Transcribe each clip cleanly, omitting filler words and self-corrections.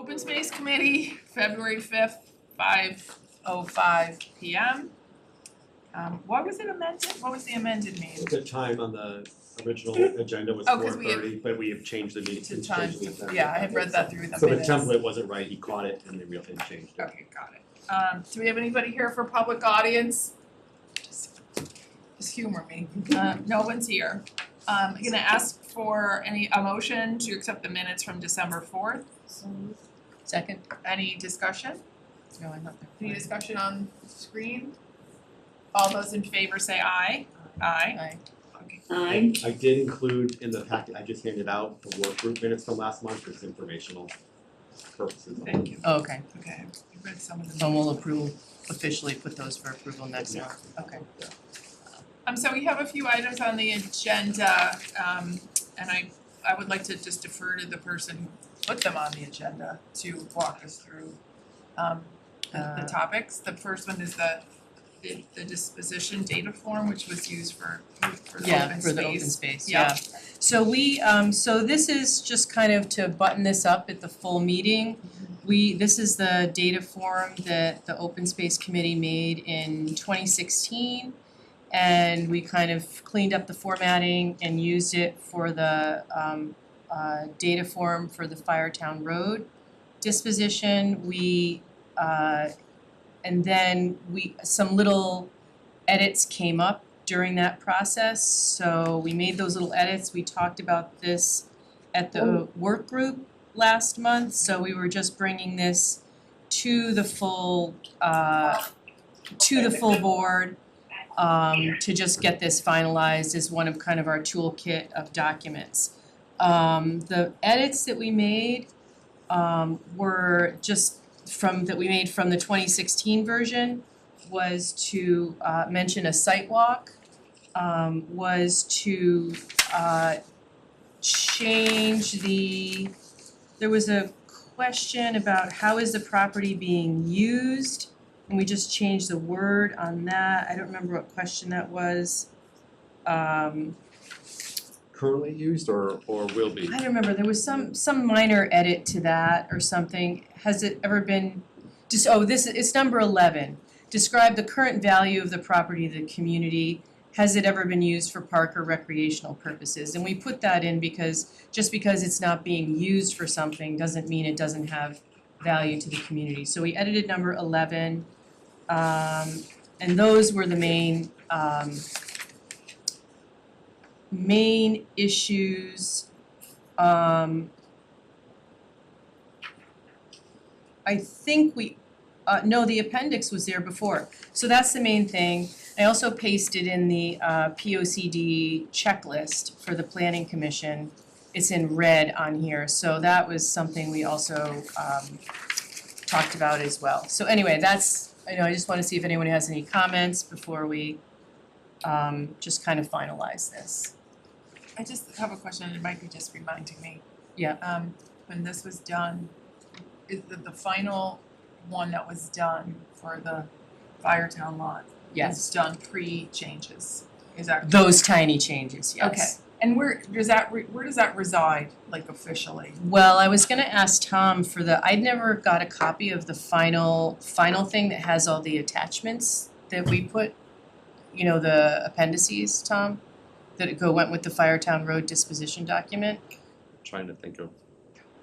Open Space Committee, February 5th, 5:05 PM. What was it amended? What was the amended meeting? The time on the original agenda was Oh, 'cause we had- 4:30, but we have changed the meeting. To time, yeah, I had read that through the So the minutes. template wasn't right, he caught it and they really changed it. Okay, got it. Do we have anybody here for public audience? Just humor me. No one's here. I'm gonna ask for a motion to accept the minutes from December 4th. Second? Any discussion? No, I'm not there. Any discussion on the screen? All those in favor say aye. Aye. Aye. Okay. Aye. I did include in the packet I just handed out the work group minutes from last month, just informational purposes. Thank you. Oh, okay, Okay, I read some of them. so we'll officially put those for approval next Yeah. month, okay. So we have a few items on the agenda, and I would like to just defer to the person who put them on the agenda to walk us through the topics. The first one is the disposition data form, which was used for the open space. Yeah, for the open space, yeah. So so this is just kind of to button this up at the full meeting. This is the data form that the Open Space Committee made in 2016. And we kind of cleaned up the formatting and used it for the data form for the Firetown Road disposition. And then some little edits came up during that process, so we made those little edits. We talked about this at the work group last month, so we were just bringing this to the full board to just get this finalized as one of kind of our toolkit of documents. The edits that we made were just from the 2016 version, was to mention a site walk, was to change there was a question about how is the property being used, and we just changed the word on that. I don't remember what question that was. Currently used or will be? I don't remember, there was some minor edit to that or something. Has it ever been, it's number 11. Describe the current value of the property to the community. Has it ever been used for park or recreational purposes? And we put that in because just because it's not being used for something doesn't mean it doesn't have value to the community. So we edited number 11, and those were the main issues. I think no, the appendix was there before. So that's the main thing. I also pasted in the POCD checklist for the Planning Commission. It's in red on here, so that was something we also talked about as well. So anyway, I just wanna see if anyone has any comments before we just kind of finalize this. I just have a question, and it might be just reminding me. Yeah. When this was done, is the final one that was done for the Firetown lot? Yes. Was done pre-changes, is that? Those tiny changes, yes. Okay, and where does that reside, like officially? Well, I was gonna ask Tom for I'd never got a copy of the final thing that has all the attachments that we put, the appendices, Tom, that went with the Firetown Road disposition document. Trying to think of,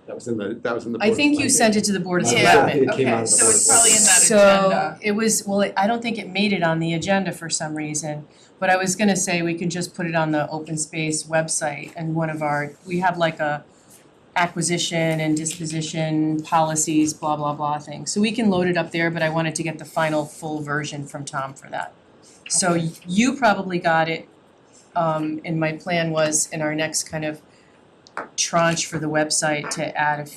that was in the I think you board sent it to the Board of Yeah, Selectmen. It came out Okay, of the so board it's of probably in that So agenda. it was, I don't think it made it on the agenda for some reason, but I was gonna say we could just put it on the open space website and we have like a acquisition and disposition policies, blah, blah, blah thing. So we can load it up there, but I wanted to get the final full version from Tom for that. So you probably got it, and my plan was in our next kind of tranche for the website to add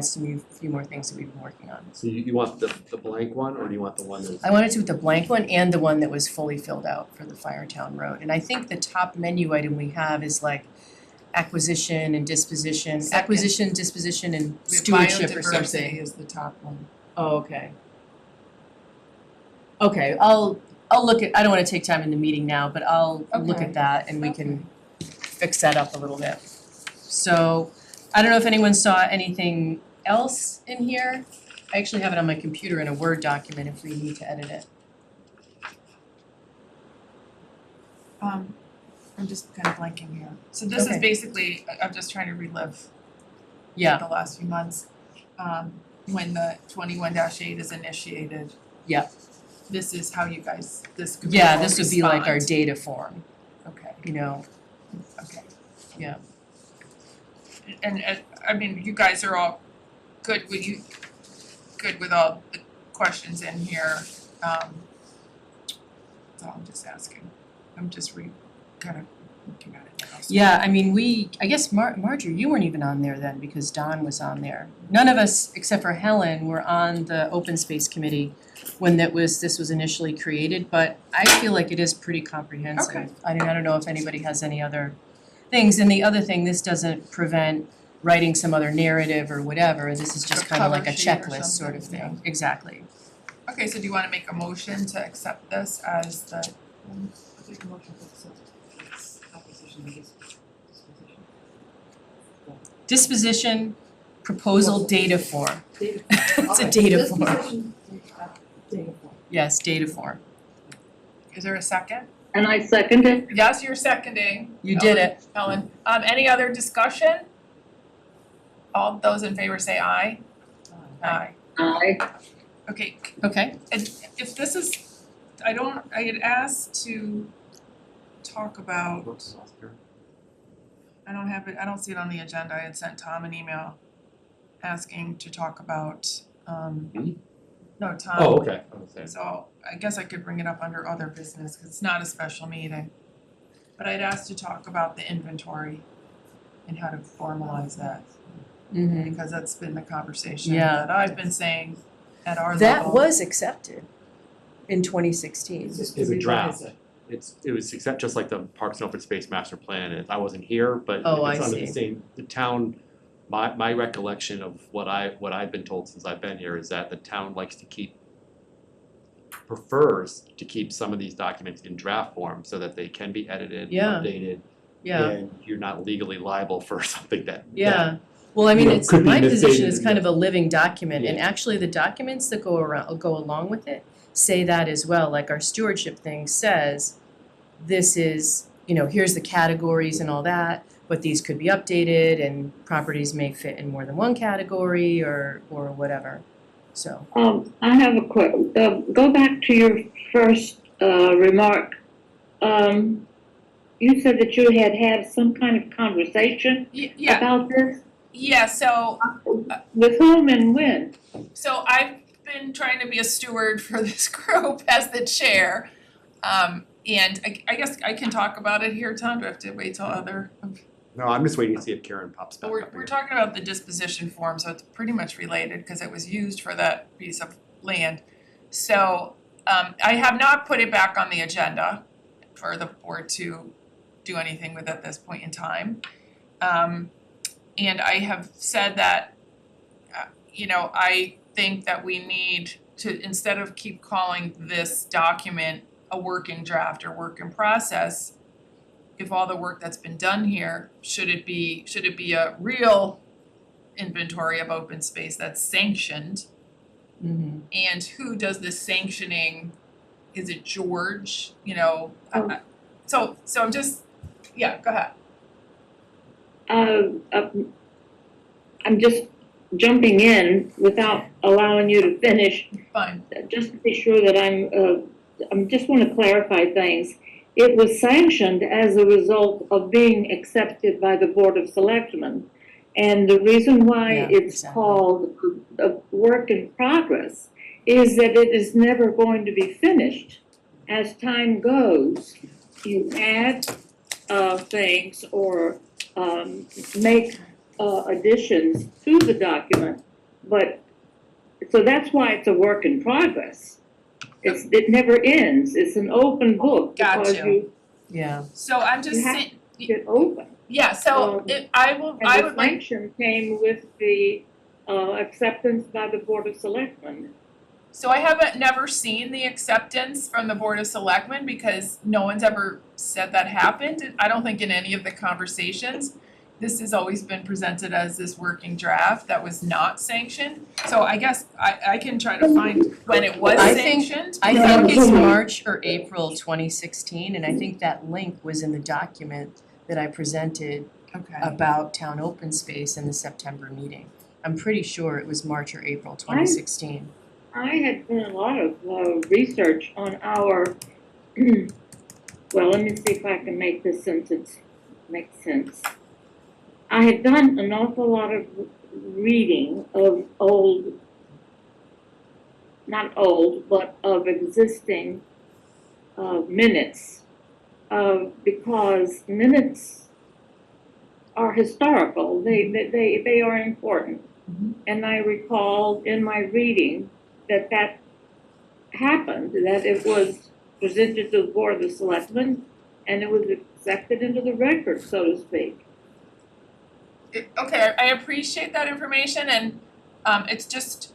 some few more things that we've been working on. So you want the blank one, or do you want the one that's? I wanted to with the blank one and the one that was fully filled out for the Firetown Road. And I think the top menu item we have is like acquisition and disposition, Second. acquisition, disposition, and stewardship or something. Biodiversity is the top one. Oh, okay. Okay, I'll look at, I don't wanna take time in the meeting now, but I'll look Okay. at that and we can fix that up a little bit. So, I don't know if anyone saw anything else in here? I actually have it on my computer in a Word document if we need to edit it. I'm just kind of blanking here. So this is Okay. basically, I'm just trying to relive Yeah, the last few months, when the 21-8 is initiated. Yeah. This is how you guys, this group yeah, will this would be like our respond. data form, Okay, you know, okay. Yeah. And I mean, you guys are all good with all the questions in here. That's all I'm just asking. I'm just kind of looking at it now. So- Yeah, I mean, I guess Marjorie, you weren't even on there then because Don was on there. None of us, except for Helen, were on the open space committee when this was initially created, but I feel like it is pretty comprehensive. Okay. I don't know if anybody has any other things, and the other thing, this doesn't prevent writing some other narrative or whatever, this is just A kind of like a cover sheet or checklist sort of something, thing, exactly. Okay, so do you wanna make a motion to accept this as the, Take a motion to accept this acquisition and disposition. Disposition, proposal, data form. Data. It's a data form. Disposition, data form. Yes, data form. is there a second? And I second it. Yes, you're seconding. You did it. Ellen, any other discussion? All those in favor say aye. Aye. Aye. Okay, Okay. and if this is, I had asked to talk about, Whoops, lost here. I don't see it on the agenda, I had sent Tom an email asking to talk about, Me? no, Tom. Oh, okay, okay. So I guess I could bring it up under other business, cause it's not a special meeting. But I'd asked to talk about the inventory and how to formalize that, Mm-hmm. because that's been the conversation Yeah. that I've been saying at our level. That was accepted in 2016. It's a draft. It was except just like the Parks and Open Space Master Plan, and I wasn't here, but Oh, it's I under the see. same, the town, my recollection of what I've been told since I've been here is that the town likes to prefers to keep some of these documents in draft form so that they can be edited, Yeah. updated, Yeah, and you're not legally liable for something that yeah. Well, I mean, you know, it's, could be my position misstated is in kind the- of a living document, and Yeah. actually the documents that go along with it say that as well, like our stewardship thing says, this is, here's the categories and all that, but these could be updated and properties may fit in more than one category or whatever, so. I have a go back to your first, remark. You said that you had some kind of conversation Yeah, about this? yeah, so With whom and when? So I've been trying to be a steward for this group as the chair. And I guess I can talk about it here, Tom, do I have to wait till other? No, I'm just waiting to see if Karen pops back We're up we're here. talking about the disposition form, so it's pretty much related, cause it was used for that piece of land. So I have not put it back on the agenda for the board to do anything with at this point in time. And I have said that, I think that we need to, instead of keep calling this document a working draft or work in process, if all the work that's been done here, should it be a real inventory of open space that's sanctioned? Mhm. And who does the sanctioning? Is it George, so I'm just, yeah, go ahead. I'm just jumping in without allowing you to finish, Fine, just to be sure that I'm just want to clarify things. It was sanctioned as a result of being accepted by the Board of Selectmen. And the reason why Yeah, it's exactly. called a work in progress is that it is never going to be finished. As time goes, you add things or make additions to the document, but, so that's why it's a work in progress. It never ends, it's an open book because Gotcha. you Yeah, so I'm just You have saying, get open. yeah, so Um, I And would the like, sanction came with the acceptance by the Board of Selectmen. so I haven't never seen the acceptance from the Board of Selectmen because no one's ever said that happened. I don't think in any of the conversations. this has always been presented as this working draft that was not sanctioned. So I guess I can try to find when it was I think- sanctioned. I No, think it's no. March or April 2016, and I think that link was in the document that I presented Okay. about town open space in the September meeting. I'm pretty sure it was March or April 2016. I had done a lot of research on our, well, let me see if I can make this sentence make sense. I had done an awful lot of reading of old, not old, but of existing minutes, because minutes are historical, they are important. Mhm. And I recall in my reading that happened, that it was presented to the Board of Selectmen, and it was accepted into the record, so to speak. Okay, I appreciate that information and it's just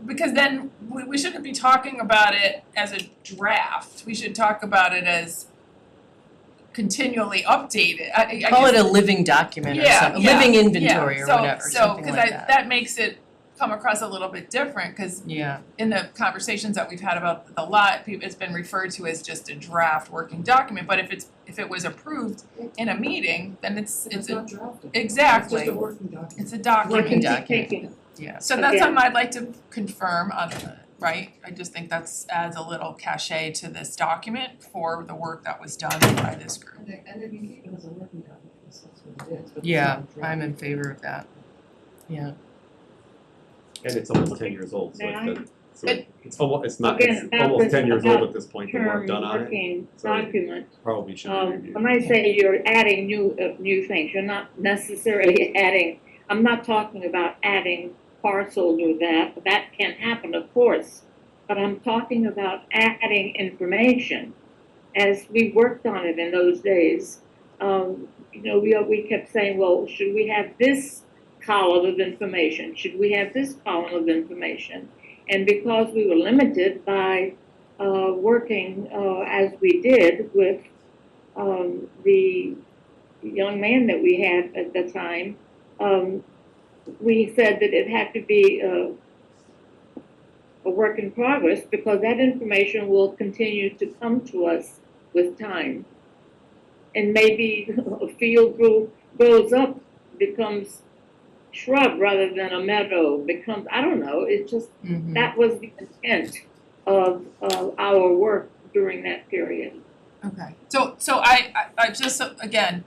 because then we shouldn't be talking about it as a draft. We should talk about it as continually updated. I Call it guess- a living document or Yeah, something, yeah, living inventory yeah. or So- whatever, something like So, that. cause that makes it come across a little bit different, cause Yeah, in the conversations that we've had about the lot, it's been referred to as just a draft working document, but if it was approved in a meeting, then it's It's a, not drafted. exactly, It's just a working document. it's a document. Working I can document. take it. yeah. So that's Again. something I'd like to confirm on, right? I just think that's adds a little cachet to this document for the work that was done by this group. And if you keep it as a working document, because that's what it is, but it's Yeah, not drafted. I'm in favor of that. Yeah. And it's almost 10 years old, so May I? it's almost, it's not, Again, it's about almost this- 10 years old about at this point, the work Term done on it, working so- document. probably should be reviewed. When I say you're adding new things, you're not necessarily adding, I'm not talking about adding parcels or that can happen, of course. But I'm talking about adding information. As we worked on it in those days, we kept saying, well, should we have this column of information? Should we have this column of information? And because we were limited by working as we did with the young man that we had at the time, we said that it had to be a work in progress because that information will continue to come to us with time. And maybe a field grows up, becomes shrub rather than a meadow, becomes, I don't know, it's just, Mhm. that was the intent of our work during that period. Okay, so I just, again,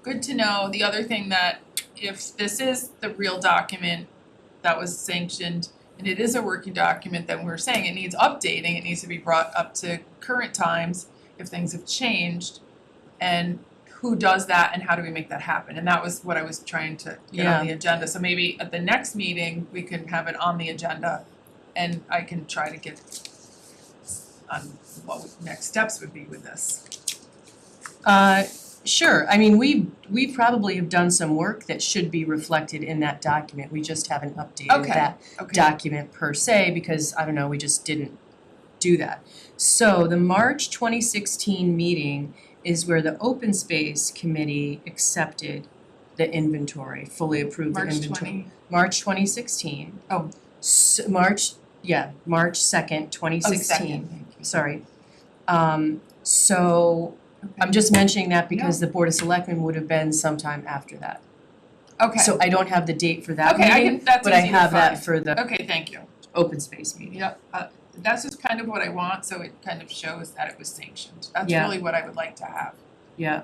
good to know. The other thing that if this is the real document that was sanctioned and it is a working document, then we're saying it needs updating, it needs to be brought up to current times if things have changed. And who does that and how do we make that happen? And that was what I was trying to get on the agenda. So maybe at the next meeting, we can have it on the agenda and I can try to get on what next steps would be with this. Sure, I mean, we probably have done some work that should be reflected in that document, we just haven't updated Okay, that okay. document per se, because, I don't know, we just didn't do that. So the March 2016 meeting is where the Open Space Committee accepted the inventory, fully approved the March inventory. 20. March 2016. Oh. March 2nd, 2016. Thank you. Sorry. So I'm just mentioning that because the Board of Selectmen would have been sometime after that. Okay. So I don't have the date for that Okay, I meeting, can, that's but I easy to have that find. for the Okay, thank you. open space meeting. Yep, that's just kind of what I want, so it kind of shows that it was sanctioned. That's Yeah. really what I would like to have. Yeah,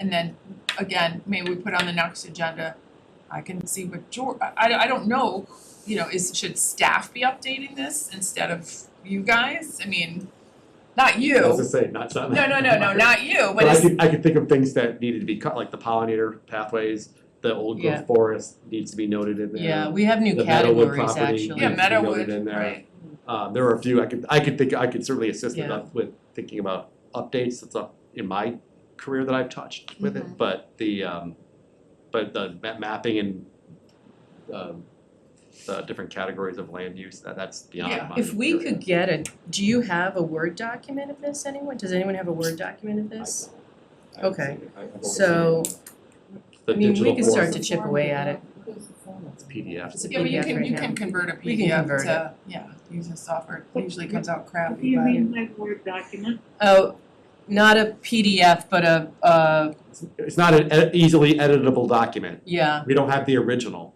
And then, again, maybe we put on the next agenda, I can see what I don't know, should staff be updating this instead of you guys? I mean, not I was you. gonna say, not something. No, not you, but But it's, I could think of things that needed to be cut, like the pollinator pathways, the old Yeah. growth forest needs to be noted in there. yeah, we have new The Meadowwood categories property. actually. yeah, needs to be noted Meadowwood, in there. right, There are a few, I could certainly assist Yeah. with thinking about updates, that's up in my career that I've touched with it, but the mapping and the different categories of land use, that's beyond Yeah. my If we area. could get do you have a Word document of this, anyone? Does anyone have a Word document of this? I haven't Okay. seen it. I've only So- seen the I mean, digital we can start form. to chip away at it. What is the format? It's PDF. It's a Yeah, but you PDF can, right you now. can convert a We can PDF convert to, yeah, use a software, it usually comes out What do crappy, you but. mean by Word document? Oh, not a PDF, but It's not an easily editable document. yeah, We don't have the original.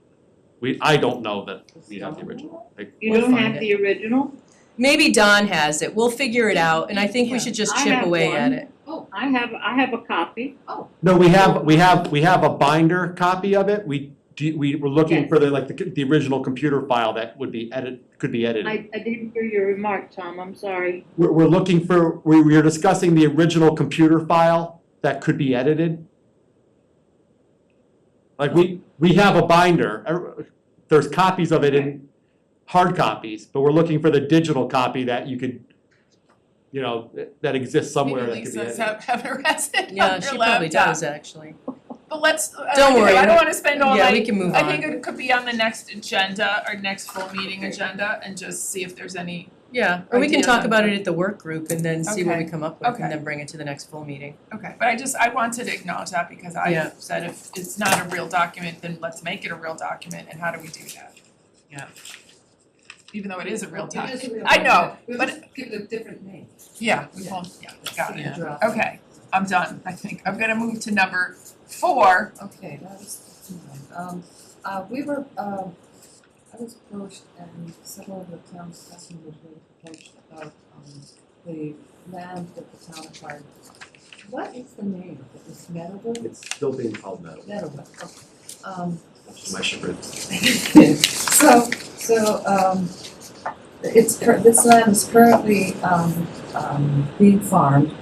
I don't know that we have the original. You We'll don't find have it. the original? maybe Don has it, we'll figure it out, and I think we Yeah. should just I chip have away one. at it. Oh, I have a copy. No, we have a binder copy of it. We were looking Yes. for the original computer file that could be edited. I didn't hear your remark, Tom, I'm sorry. We're looking for, we were discussing the original computer file that could be edited. Like we have a binder, there's copies of it in hard copies, but we're looking for the digital copy that you could, that exists somewhere that Maybe could be Lisa's edited. have her resident on Yeah, her she probably laptop. does, actually. But let's, Don't worry, I don't wanna spend all Yeah, night. we can move I on. think it could be on the next agenda, our next full meeting agenda, and just see if there's any, Yeah, or we can Ideas talk on about that. it at the work group and then see what we Okay. come up with Okay. and then bring it to the next full meeting. okay, but I wanted to acknowledge that because Yeah. I said if it's not a real document, then let's make it a real document, and how do we do that? Yeah. Even though it is a real it document. is a real I know, document. We'll but just give it a different name. Yeah, we won't, got it. Yeah. Draft. Okay, I'm done, I think. I'm gonna move to number 4. Okay, that was mine. I was approached and several of the town's customers were approached about the land that the town acquired. What is the name of it? Is Meadowwood? It's still being called metal, Meadowwood, okay. which is my chagrin. This land is currently being farmed,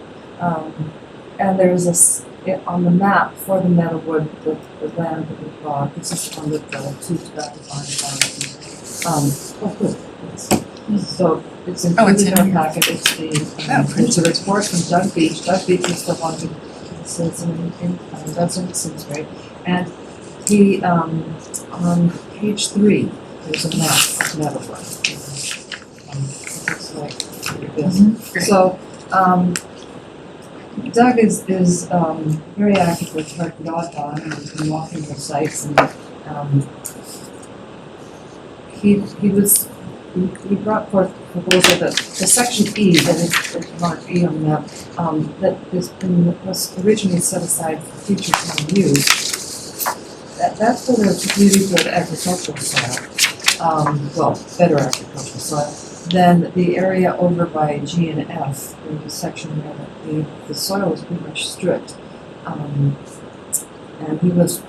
and there's on the map for the Meadowwood, the land that we bought, this is the one that the two tobacco farms on. Good. So it's Oh, it's included in in our here. packet, it's it's a report from Doug Beach. Doug Beach is the one who sits that's in Simsbury. And he, on page 3, there's a map of Meadowwood. It looks like this. Great. So, Doug is very active with Dog and he's been walking the sites and, he brought forth a proposal that the section E, that is marked E on the map, that was originally set aside for future town use. That's for the really good agricultural soil, better agricultural soil, than the area over by G and F, there's a section where the soil was pretty much stripped. And he was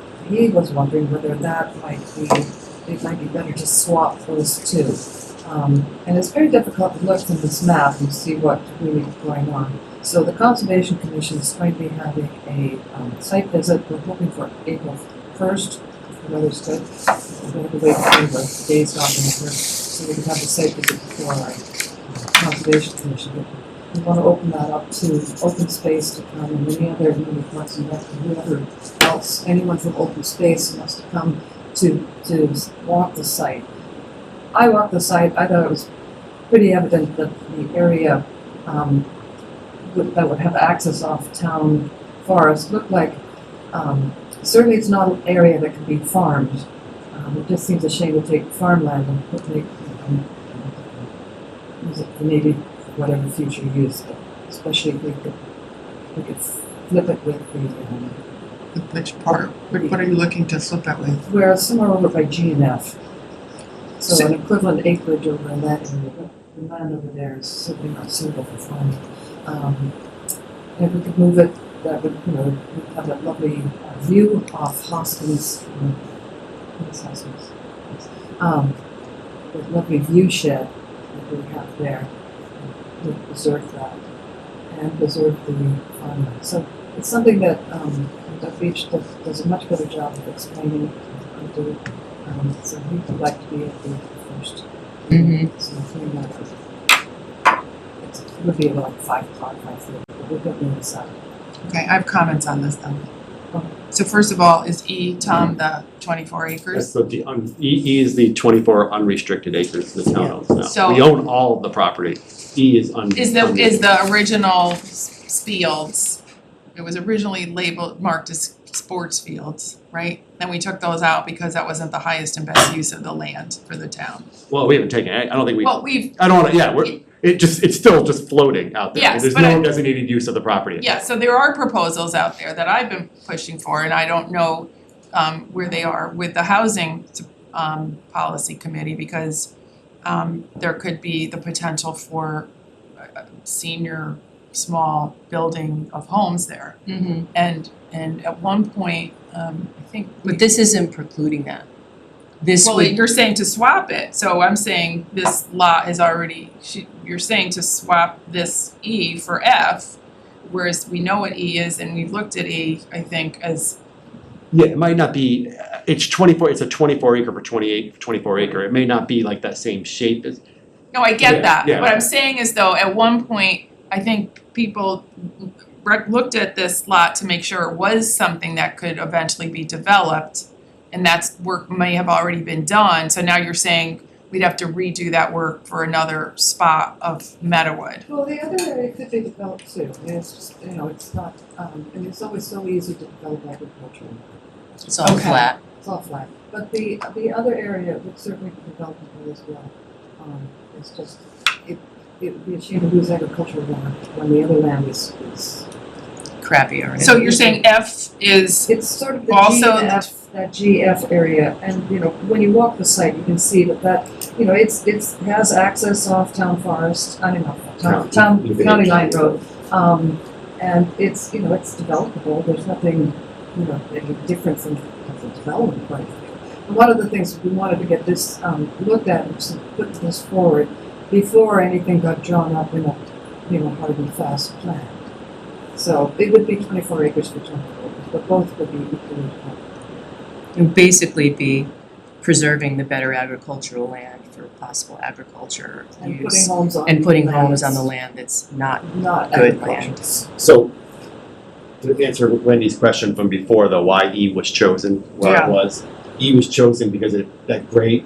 wondering whether it might be better to swap those two. And it's very difficult to look from this map and see what's really going on. So the Conservation Commission is going to be having a site visit. We're hoping for April 1st, if the weather's good. We're going to wait until the days not over, so we can have the site visit before our Conservation Commission. But we want to open that up to open space to come, and any other really parks and rec, whoever else, anyone from open space wants to come to walk the site. I walked the site, I thought it was pretty evident that the area that would have access off town forest looked like, certainly it's not an area that can be farmed. It just seems a shame to take farmland and use it for maybe whatever future use, but especially if we could flip it with Which part, what are you looking to flip it with? we're somewhere over by G and F. So an equivalent acreage over in that area, but the land over there is simply not suitable for farming. If we could move it, that would, we'd have a lovely view off Hoskins, what's Hoskins? The lovely view shed that we have there, would preserve that and preserve the farmland. So it's something that Doug Beach does a much better job of explaining how to do. So he would like to be at the first. Mm-hmm. So it would be about like 5 o'clock, 5:30, but we'll get rid of that. Okay, I have comments on this then. Okay. So first of all, is Tom the 24 That's acres? the, E is the 24 unrestricted acres the town owns now. So- We own all of the property. E is Is the original Fields, it was originally marked as sports fields, right? Then we took those out because that wasn't the highest and best use of the land for the town. Well, we haven't taken it, I don't think we, Well, we've, I don't wanna, yeah, it's still just floating out there. Yes, There's but no designated use of the property. yeah, so there are proposals out there that I've been pushing for, and I don't know where they are with the housing policy committee, because there could be the potential for a senior small building of homes there. Mhm. And at one point, I think But this isn't precluding that. This well, would, you're saying to swap it, so I'm saying this lot is already, you're saying to swap this E for F, whereas we know what E is and we've looked at E, I think, as, Yeah, it might not be, it's a 24 acre for 24 acre, it may not be like that same shape as, no, I get Yeah, that. yeah. What I'm saying is though, at one point, I think people looked at this lot to make sure it was something that could eventually be developed. And that's work may have already been done, so now you're saying we'd have to redo that work for another spot of Meadowood. Well, the other area could be developed too, I mean, it's just, it's not, and it's always so easy to develop agriculture. it's all Okay. flat. It's all flat, but the other area would certainly be developable as well. It's just, it would be a shame to lose agricultural land when the other land is Crappy already. So you're saying F is, it's sort of the Also- GF, that GF area, and when you walk the site, you can see that it has access off town forest, county line road. And it's developable, there's nothing, any different from the development point of view. And one of the things we wanted to get this looked at and put this forward before anything got drawn up in a hard and fast plan. So it would be 24 acres for 24 acres, but both would be equally important. It would basically be preserving the better agricultural land for possible agriculture And putting use. homes on. And putting land homes on the that's land that's not Not good agricultural. land. so. To answer Wendy's question from before, though, why E was chosen where Yeah. it was, E was chosen because that gray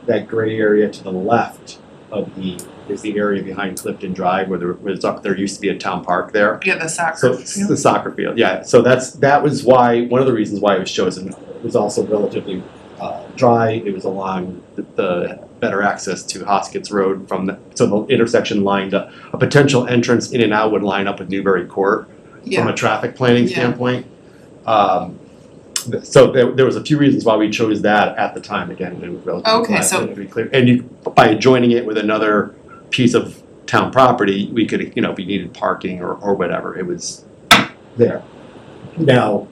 area to the left of E is the area behind Clifton Drive where there used to be a town park there. yeah, the soccer So field. the soccer field, yeah, so that was why, one of the reasons why it was chosen. It was also relatively dry, it was along the better access to Hoskins Road so the intersection lined up, a potential entrance in and out would line up with Newbury Court from Yeah, a traffic planning Yeah. standpoint. So there was a few reasons why we chose that at the time, again, it was relatively Okay, flat, so- to be clear. And by joining it with another piece of town property, we could, if we needed parking or whatever, it was there. Now,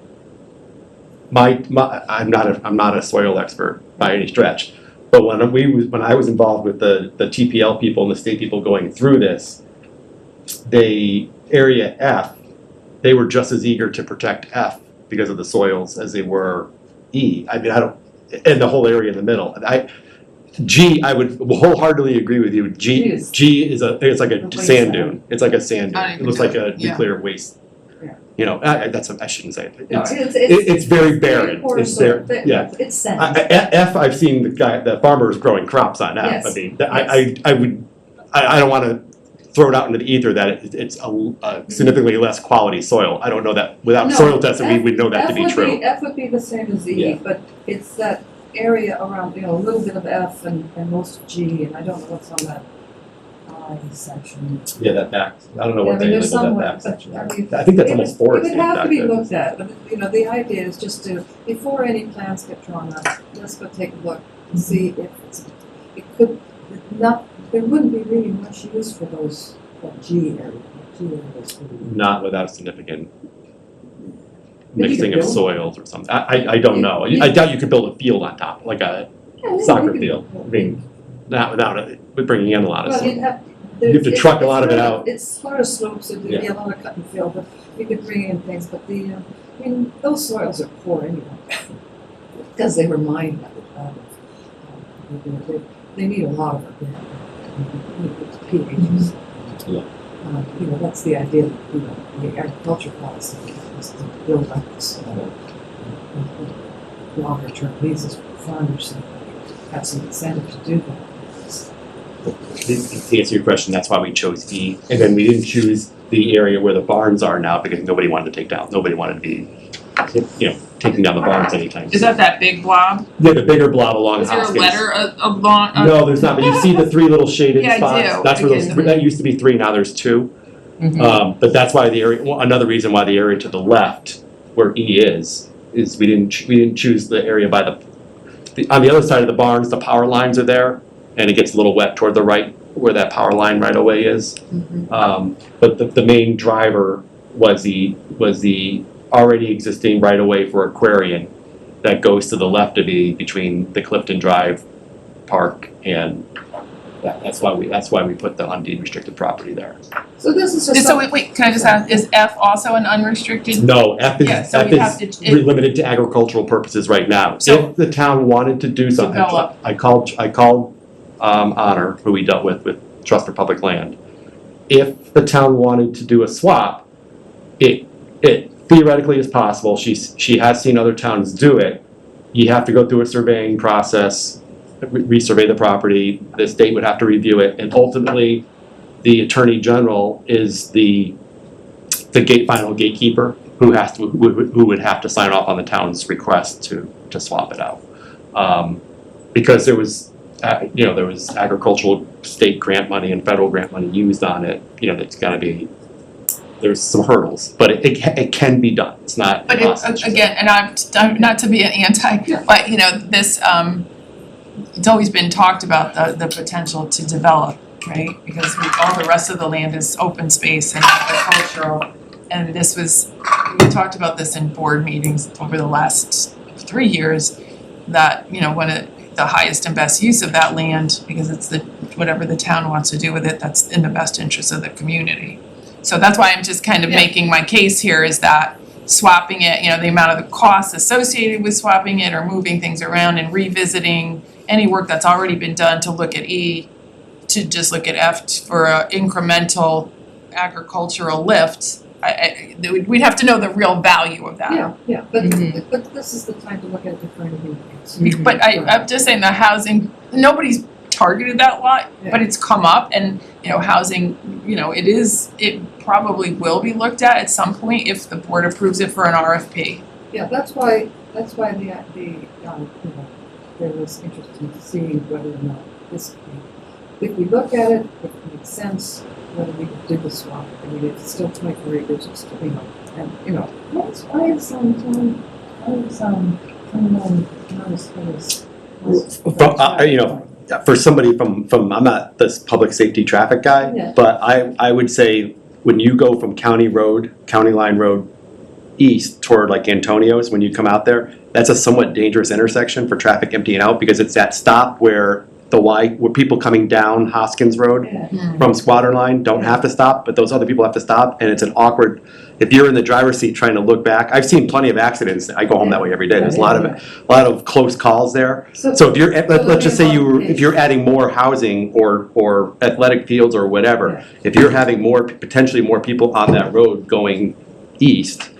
I'm not a soil expert by any stretch, but when I was involved with the TPL people and the state people going through this, area F, they were just as eager to protect F because of the soils as they were E. I mean, and the whole area in the middle. G, I would wholesheartedly agree with you. G is it's like a The sand wayside. dune. It's like a sand I dune. don't It even looks like know. a Yeah. nuclear waste. Yeah. I shouldn't say it. No, It's very barren. poor It's soil. there. Yeah. It's sand. F, I've seen the farmers growing crops on F. Yes. I mean, I don't want to throw it out into the ether that it's a significantly less quality soil. I don't know that, without No, soil testing, we would know that to be true. F would be the same as E, Yeah. but it's that area around, a little bit of F and most of G, and I don't know what's on that I section. Yeah, that back, I don't know what I mean, they there's labeled that somewhat, back but, section. I mean, I think that's it almost would- forested It would have to back be there. looked at, but, the idea is just to, before any plans get drawn up, let's go take a look and see if there wouldn't be really much use for that G area, Not without significant But you mixing could of build- soils or something. I don't know. I doubt you could build a field on top, like a soccer field. I mean, not without it, with bringing in a lot of Well, soil. you'd have. You have to truck a lot of it out. It's sort of slopes, so there'd be a lot of cut and fill, but you could bring in things, but those soils are poor anyway. Because they were mined at the time. They need a lot of it, pHs. Yeah. That's the idea, the agriculture policy is to build up this, longer term leases for farmers, so have some incentive to do that. To answer your question, that's why we chose E. And then we didn't choose the area where the barns are now because nobody wanted to take down, nobody wanted to be, taking down the barns anytime soon. Is that big blob? Yeah, the bigger blob along Is there a Hoskins. letter along? No, there's not, but you see the three little shaded Yeah, I spots? do. That's where I those, do. that used to be three, now there's two. Mhm. But that's why the area, well, another reason why the area to the left, where E is we didn't choose the area by on the other side of the barns, the power lines are there, and it gets a little wet toward the right, where that power line right away is. But the main driver was the already existing right of way for Aquarian that goes to the left of E between the Clifton Drive Park and that's why we put the undeed restricted property there. So this is just. So wait, can I just ask, is F also an unrestricted? No, F Yeah, so we have is to- limited to agricultural purposes right now. So- If the town wanted to do something, Develop. I called Honor, who we dealt with Trust for Public Land. If the town wanted to do a swap, it theoretically is possible. She has seen other towns do it. You have to go through a surveying process, resurvey the property, the state would have to review it, and ultimately, the Attorney General is the final gatekeeper who would have to sign off on the town's request to swap it out. Because there was agricultural state grant money and federal grant money used on it, that's gotta be, there's some hurdles, but it can be done, it's not But impossible. again, and I'm not to be an anti, but this, it's always been talked about the potential to develop, right? Because all the rest of the land is open space and agricultural. And we talked about this in board meetings over the last 3 years, that, one of the highest and best use of that land, because it's whatever the town wants to do with it, that's in the best interest of the community. So that's why I'm just kind of making my case here, is that swapping it, the amount of the costs associated with swapping it or moving things around and revisiting any work that's already been done to look at E, to just look at F for a incremental agricultural lift. We'd have to know the real value of that. Yeah, but Mhm. but this is the time to look at different units. But I'm just saying the housing, nobody's targeted that lot, but it's come up, and housing, it probably will be looked at some point if the board approves it for an RFP. Yeah, that's why it was interesting to see whether or not this, if we look at it, if it makes sense, whether we could do the swap. I mean, it's still 24 acres, it's still, and, why is For somebody from I'm not this public safety traffic guy, Yeah. but I would say when you go from County Line Road east toward like Antonio's, when you come out there, that's a somewhat dangerous intersection for traffic emptying out, because it's that stop where where people coming down Hoskins Road from Squatter Line don't have to stop, but those other people have to stop, and it's an awkward, if you're in the driver's seat trying to look back, I've seen plenty of accidents, I go home that way every day, there's a lot of close calls there. So if you're, let's just say if you're adding more housing or athletic fields or whatever, if you're having potentially more people on that road going east,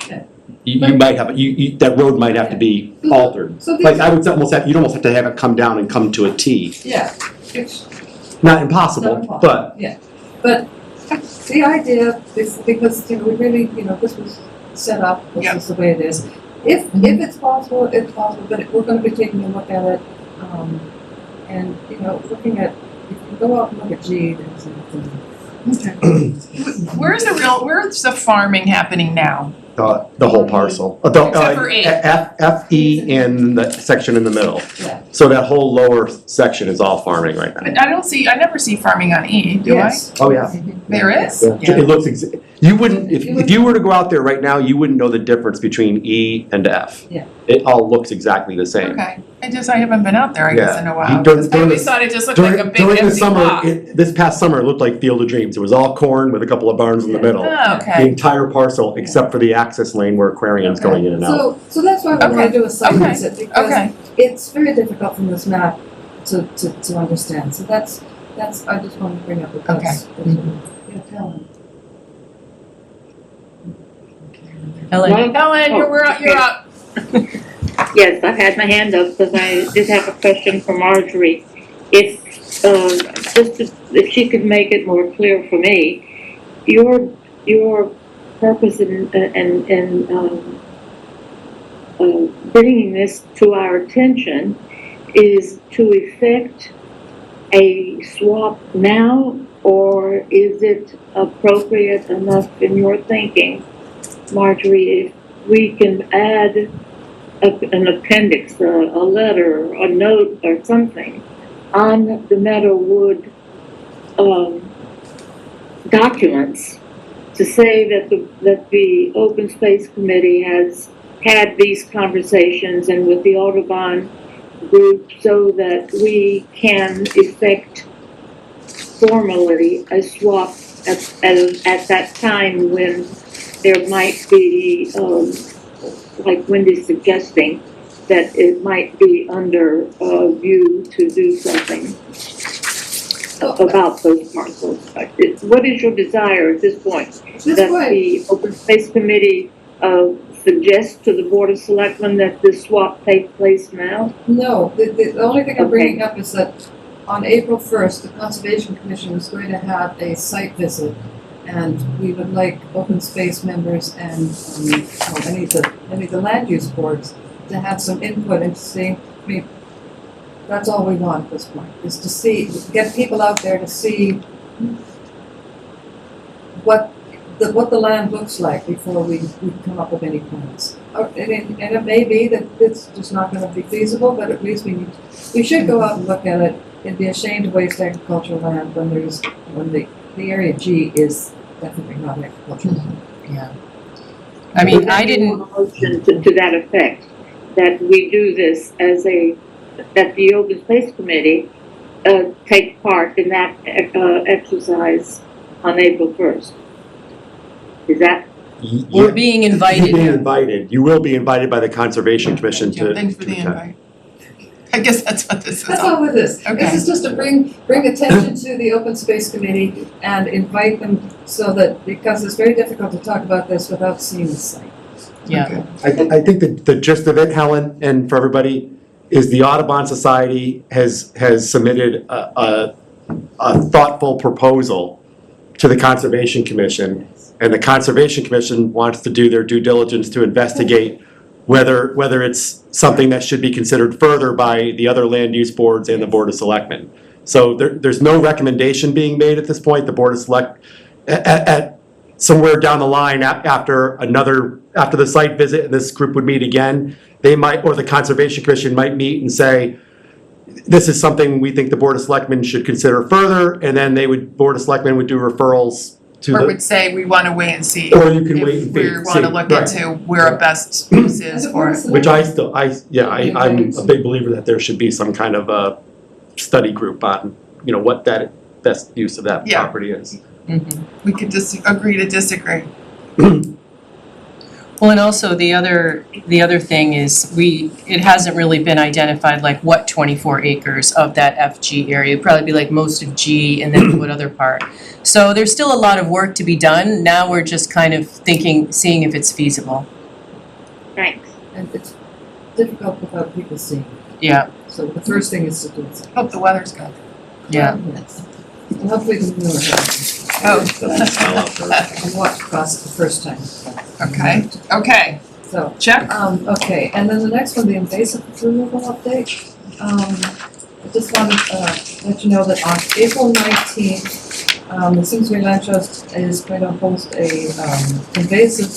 you might have, that road might have to be altered. So Like you'd almost have to have it come down and come to a T. Yeah, it's Not impossible, but But the idea is, because, we really, this was set up, this is the way it is. If it's possible, it's possible, but we're gonna be taking a look at it, and, looking at, if you go out and look at G, there's Where's the farming happening now? the whole parcel. Except for E. F, E, and the section in the middle. Yeah. So that whole lower section is all farming right now. But I never see farming on E, do I? Yes. Oh, yeah. There is? Yeah. It looks, you wouldn't, if you were to go out there right now, you wouldn't know the difference between E and F. Yeah. It all looks exactly the same. Okay, I haven't been out there, I guess, in a while. During- Because I during always the- thought it just looked like a big During the empty summer, lot. this past summer, it looked like Field of Dreams. It was all corn with a couple of barns in the middle. Oh, The okay. entire parcel, except for the access lane where Aquarian's going in and out. So that's why we wanna Okay. do a site Okay. visit, because Okay, it's very difficult from this map to understand, so that's, I just wanted to bring up the that's. Yeah, tell them. Ellen, Ellen, you're up. Yes, I've had my hand up because I did have a question for Marjorie. If she could make it more clear for me, your purpose in bringing this to our attention is to effect a swap now, or is it appropriate enough in your thinking, Marjorie, if we can add an appendix, a letter, a note, or something on the Meadowwood documents to say that the Open Space Committee has had these conversations and with the Audubon group so that we can effect formally a swap at that time when there might be, like Wendy's suggesting, that it might be under view to do something about those parcels. What is your desire at this point? This That way, the Open Space Committee suggest to the Board of Selectmen that this swap take place now? no, the only thing I'm bringing up is that on April 1st, the Conservation Commission is going to have a site visit, and we would like open space members and any of the land use boards to have some input into seeing. I mean, that's all we want at this point, is to see, get people out there to see what the land looks like before we come up with any plans. And it may be that it's just not going to be feasible, but at least we should go out and look at it. It'd be a shame to waste agricultural land when the area G is definitely not agricultural land. Yeah. I mean, I didn't, A motion to that effect, that we do this that the Open Space Committee take part in that exercise on April 1st. Is that? we're being You're being invited. invited. You will be invited by the Conservation Commission to. Thanks for the attend. invite. I guess that's what this is That's all. all with this. Okay. This is just to bring attention to the Open Space Committee and invite them so that, because it's very difficult to talk about this without seeing the site. Yeah. Okay. I think that the gist of it, Helen, and for everybody, is the Audubon Society has submitted a thoughtful proposal to the Conservation Commission, and the Conservation Commission wants to do their due diligence to investigate whether it's something that should be considered further by the other land use boards and the Board of Selectmen. So there's no recommendation being made at this point. The Board of at somewhere down the line after the site visit, and this group would meet again, they might, or the Conservation Commission might meet and say, this is something we think the Board of Selectmen should consider further, and then Board of Selectmen would do referrals to Or the, would say, we wanna wait and see. or you can wait and If we wanna see, look right. into where a best use is for it. Which I'm a big believer that there should be some kind of a study group on, what that best use of that Yeah. property is. Mhm. We could just agree to disagree. Well, and also the other thing is it hasn't really been identified like what 24 acres of that FG area. It'd probably be like most of G and then what other part. So there's still a lot of work to be done. Now we're just kind of seeing if it's feasible. Thanks. And it's difficult without people seeing. Yeah, So the first thing is to do it. Hope the weather's good. yeah. And hopefully the manure happens. Oh. I walked across it the first time. Okay, So, check. okay, and then the next one, the invasive removal update. I just wanted to let you know that on April 19th, the Simsbury Land Trust is going to host a invasive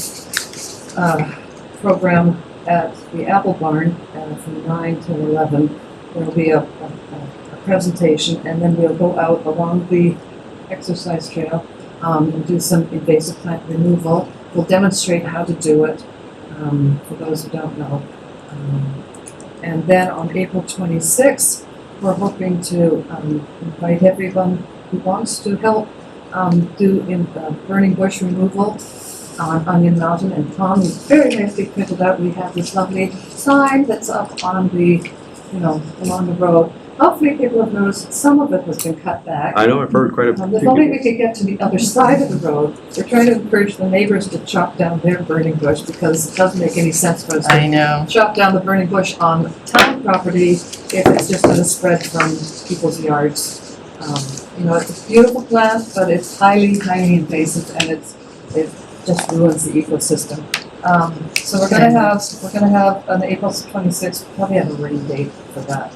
program at the Apple Barn from 9 to 11. There'll be a presentation, and then we'll go out along the exercise trail and do some invasive plant removal. We'll demonstrate how to do it for those who don't know. And then on April 26th, we're hoping to invite everyone who wants to help do burning bush removal on Onion Mountain. And Tom is very nicely printed out. We have this lovely sign that's up on the, along the road. Hopefully people have noticed some of it has been cut back. I know, I've heard quite a few If only we people. could get to the other side of the road. We're trying to encourage the neighbors to chop down their burning bush because it doesn't make any sense for us I to know. chop down the burning bush on town property if it's just gonna spread from people's yards. It's a beautiful plant, but it's highly, highly invasive and it just ruins the ecosystem. So we're gonna have an April 26th, probably have a rain date for that.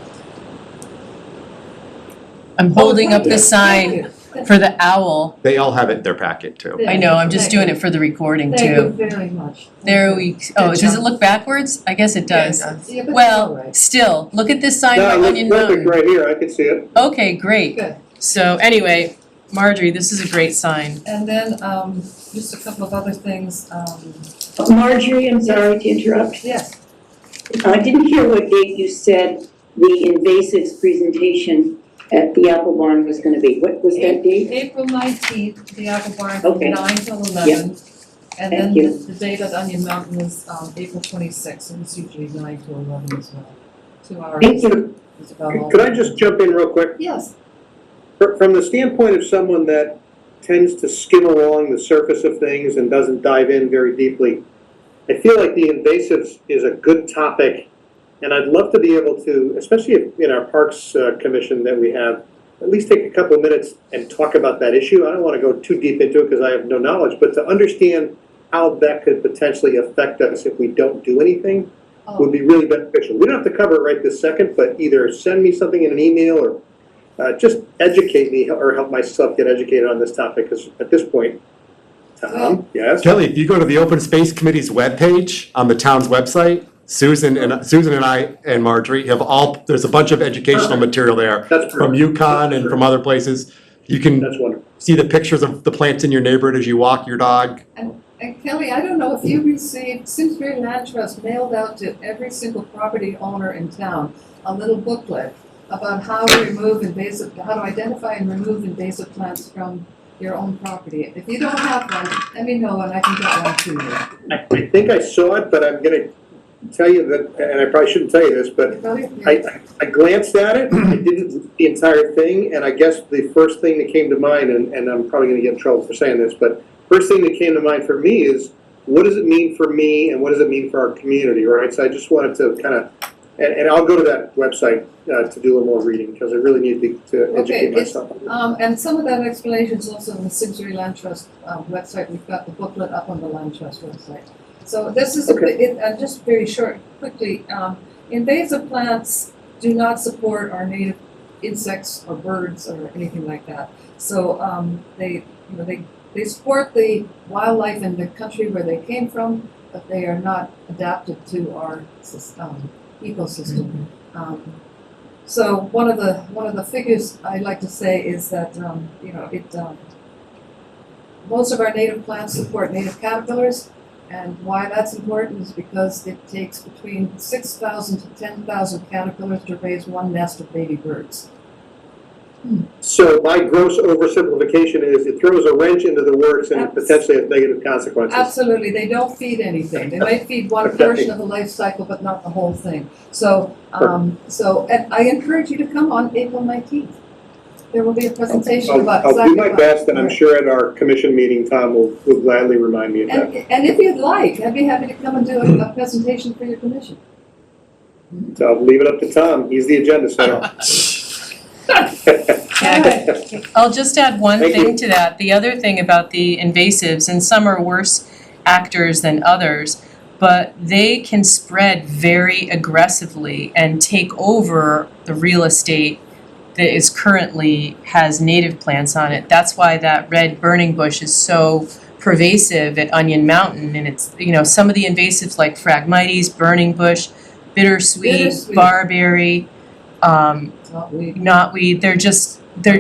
I'm holding up the sign for the owl. They all have it in their packet too. I know, I'm just doing it for the recording Thank you too. very much. There we, oh, does it look backwards? I guess it does. Yeah, but it's all Well, right. still, look at this sign No, by it looks Onion perfect Mountain. right here, I can see it. Okay, great. Good. So anyway, Marjorie, this is a great sign. And then, just a couple of other things, Marjorie, I'm sorry to interrupt. yes, I didn't hear what date you said the invasives presentation at the Apple Barn was gonna be. What was that date? April 19th, the Apple Barn from Okay. 9 till 11. And then Thank you. the date at Onion Mountain is, April 26th, and it's usually 9 to 11 as well. 2 hours Thank you. is about all. Could I just jump in real quick? Yes, From the standpoint of someone that tends to skim along the surface of things and doesn't dive in very deeply, I feel like the invasives is a good topic, and I'd love to be able to, especially in our Parks Commission that we have, at least take a couple of minutes and talk about that issue. I don't want to go too deep into it because I have no knowledge, but to understand how that could potentially affect us if we don't do anything would be really beneficial. We don't have to cover it right this second, but either send me something in an email or just educate me or help myself get educated on this topic, because at this point, Tom, yes? Kelly, if you go to the Open Space Committee's webpage on the town's website, Susan and I and Marjorie have there's a bunch of educational material there That's from perfect. UConn and from other places. You can That's wonderful. see the pictures of the plants in your neighborhood as you walk your dog. and Kelly, I don't know if you received, Simsbury Land Trust mailed out to every single property owner in town a little booklet about how to how to identify and remove invasive plants from your own property. If you don't have one, let me know and I can get one to you. I think I saw it, but I'm gonna tell you that, and I probably shouldn't tell you this, but Really? I glanced at it, I didn't read the entire thing, and I guess the first thing that came to mind, and I'm probably gonna get in trouble for saying this, but first thing that came to mind for me is, what does it mean for me and what does it mean for our community, right? So I just wanted to kind of, and I'll go to that website to do a little more reading, because I really need to educate it's- myself. And some of that explanation is also on the Simsbury Land Trust website. We've got the booklet up on the Land Trust website. So this is, just very short, quickly, invasive plants do not support our native insects or birds or anything like that. So they support the wildlife in the country where they came from, but they are not adapted to our ecosystem. So one of the figures I like to say is that most of our native plants support native caterpillars, and why that's important is because it takes between 6,000 to 10,000 caterpillars to raise one nest of baby birds. So my gross oversimplification is it throws a wrench into the works and it potentially has negative consequences. Absolutely, they don't feed anything. They might feed one Okay. portion of the life cycle, but not the whole thing. So, and I encourage you to come on April 19th. There will be a presentation about I'll do exactly my what- best, and I'm sure at our commission meeting, Tom will gladly remind me of that. And if you'd like, I'd be happy to come and do a presentation for your commission. So I'll leave it up to Tom, he's the agenda setter. I'll just add one Thank thing you. to that. The other thing about the invasives, and some are worse actors than others, but they can spread very aggressively and take over the real estate that is currently has native plants on it. That's why that red burning bush is so pervasive at Onion Mountain, and it's, some of the invasives like Phragmites, burning bush, bittersweet, barberry, It's not weed. knotweed, they're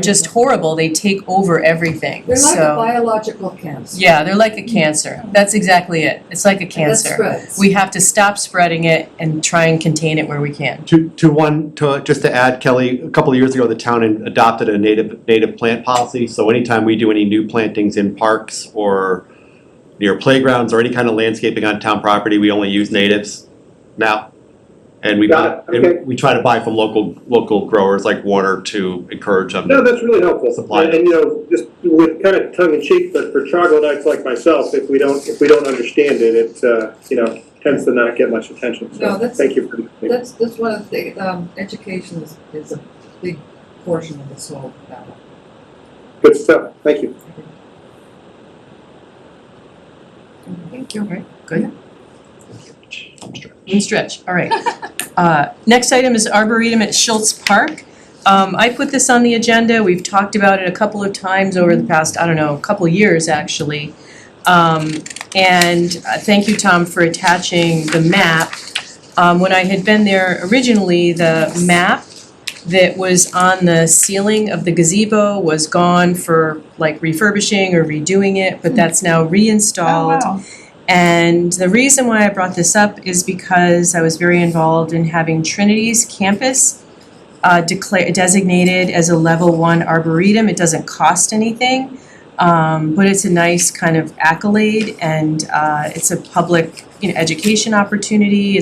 just horrible. They take over everything. They're like a So biological cancer. yeah, they're like a cancer. That's exactly it. It's like a That cancer. spreads. We have to stop spreading it and try and contain it where we can. Just to add, Kelly, a couple of years ago, the town adopted a native plant policy. So anytime we do any new plantings in parks or near playgrounds or any kind of landscaping on town property, we only use natives now. And we Got it, okay. and we try to buy from local growers like Warner to encourage them. No, that's really helpful. Supply. And just with kind of tongue in cheek, but for troglodytes like myself, if we don't understand it, it tends to not get much attention. No, So that's- thank you for. That's one of the, education is a big portion of this whole battle. Good stuff. Thank you. Thank you. Good. stretch, all right. Next item is Arboretum at Schultz Park. I put this on the agenda, we've talked about it a couple of times over the past, I don't know, couple years actually. And thank you, Tom, for attaching the map. When I had been there originally, the map that was on the ceiling of the gazebo was gone for like refurbishing or redoing it, but that's now reinstalled. Oh, wow. And the reason why I brought this up is because I was very involved in having Trinity's campus designated as a level 1 arboretum. It doesn't cost anything, but it's a nice kind of accolade, and it's a public, education opportunity.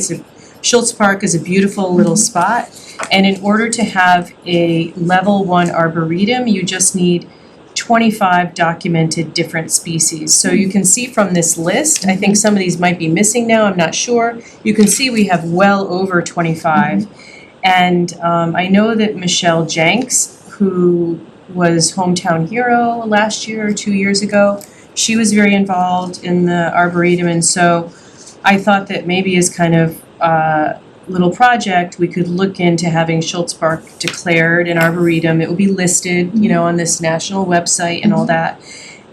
Schultz Park is a beautiful little spot, and in order to have a level 1 arboretum, you just need 25 documented different species. So you can see from this list, I think some of these might be missing now, I'm not sure. You can see we have well over 25. And I know that Michelle Jenks, who was Hometown Hero last year or 2 years ago, she was very involved in the Arboretum, and so I thought that maybe as kind of little project, we could look into having Schultz Park declared an arboretum. It would be listed, on this national website and all that.